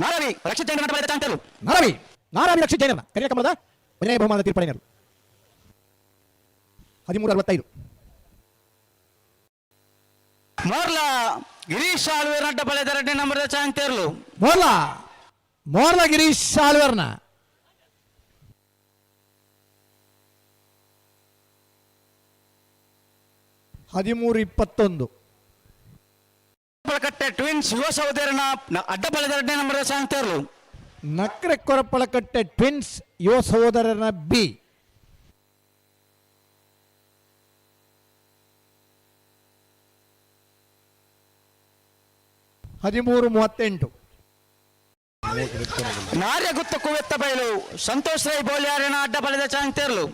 ನಾರವಿ ರಕ್ಷಿತ ಜೈನ ನಟ ಚಾಂತರು ನಾರವಿ ರಕ್ಷಿತ ಜೈನ ಕರಿಯ ಕಮಲದ ವಿನಯ ಬಹುಮಾನದ ತೀರ್ಪಡೆಯರು 1365. ಮೋರ್ಲಾ ಗಿರೀಶ್ ಆಳ್ವೇರ್ ನಟ ಬಳೆದ 2ನೇ ನಂಬರ್ದ ಚಾಂತರ್ಲು ಮೋರ್ಲಾ ಗಿರೀಶ್ ಆಳ್ವೇರ್ನ 1321. ಕೊರಪಳಕಟ್ಟೆ ಟ್ವಿನ್ಸ್ ಯುವ ಸಹೋದರನ ಅಡ್ಡ ಬಳೆದ 2ನೇ ನಂಬರ್ದ ಚಾಂತರ್ಲು ನಕ್ರೆ ಕೊರಪಳಕಟ್ಟೆ ಟ್ವಿನ್ಸ್ ಯುವ ಸಹೋದರನ ಬಿ 1338. ನಾರ್ಯಗುತ್ತು ಕುವೆತ್ತ ಬಯಲು ಸಂತೋಷ್ ರೈ ಬೋಳ್ಯಾರನ ಅಡ್ಡ ಬಳೆದ ಚಾಂತರ್ಲು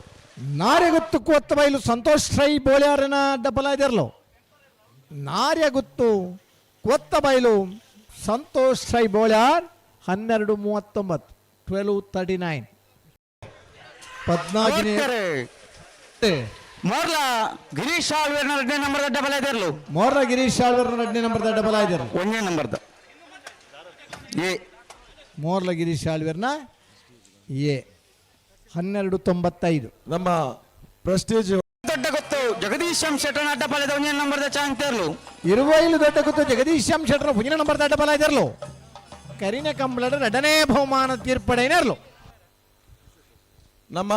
ನಾರ್ಯಗುತ್ತು ಕುವೆತ್ತ ಬಯಲು ಸಂತೋಷ್ ರೈ ಬೋಳ್ಯಾರನ ಅಡ್ಡ ಬಳೆದಿರಲು ನಾರ್ಯಗುತ್ತು ಕುವೆತ್ತ ಬಯಲು ಸಂತೋಷ್ ರೈ ಬೋಳ್ಯಾರ್ 1239. 1239. 14. ಮೋರ್ಲಾ ಗಿರೀಶ್ ಆಳ್ವೇರ್ನ 2ನೇ ನಂಬರ್ದ ಅಡ್ಡ ಬಳೆದಿರಲು ಮೋರ್ಲಾ ಗಿರೀಶ್ ಆಳ್ವೇರ್ನ 2ನೇ ನಂಬರ್ದ ಅಡ್ಡ ಬಳೆದಿರಲು 1ನೇ ನಂಬರ್ದ ಎ ಮೋರ್ಲ ಗಿರೀಶ್ ಆಳ್ವೇರ್ನ ಎ 1295. ನಮ್ಮ ಪ್ರೆಸ್ಟೀಜ್ ದೊಡ್ಡ ಗೊತ್ತು ಜಗದೀಶ್ ಶೆಟ್ಟನ ಅಡ್ಡ ಬಳೆದ 1ನೇ ನಂಬರ್ದ ಚಾಂತರ್ಲು ಇರುವೈಲು ದೊಡ್ಡ ಗೊತ್ತು ಜಗದೀಶ್ ಶೆಟ್ಟರ 1ನೇ ನಂಬರ್ದ ಅಡ್ಡ ಬಳೆದಿರಲು ಕರಿನೆ ಕಂಬಳದ 2ನೇ ಬಹುಮಾನ ತೀರ್ಪಡೆಯಿರಲು ನಮ್ಮ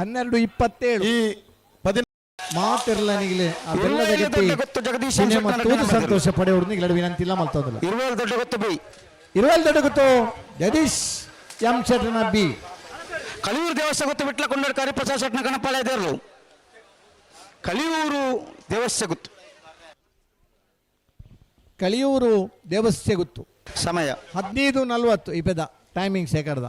1227. ಈ ಮಾತಿರ್ಲನಿಗೆ ಅದೆಲ್ಲದ ಜಗದೀಶ್ ಸಂತೋಷ ಪಡೆಯುವುದು ನಿಗಲಡು ವಿನಂತಿ ಇಲ್ಲ ಮಲ್ತೋದಿಲ್ಲ. ಇರುವಲ್ ದೊಡ್ಡ ಗೊತ್ತು ಬಿ ಇರುವಲ್ ದೊಡ್ಡ ಗೊತ್ತು ಜಗದೀಶ್ ಎಂ ಶೆಟ್ಟನ ಬಿ ಕಲಿಯೂರು ದೇವಸ್ಥಾನ ಗೊತ್ತು ಬಿಟ್ಲ ಕೊಂಡೋಡು ಕರಿಪ್ರಸಾದ್ ಶೆಟ್ಟನ ಗಣಪಾಲ ಇದ್ದರು ಕಲಿಯೂರು ದೇವಸ್ಥಾನ ಗೊತ್ತು ಕಲಿಯೂರು ದೇವಸ್ಥೆ ಗೊತ್ತು ಸಮಯ 15:40 ಈ ಪೆದ ಟೈಮಿಂಗ್ ಶೇಖರದ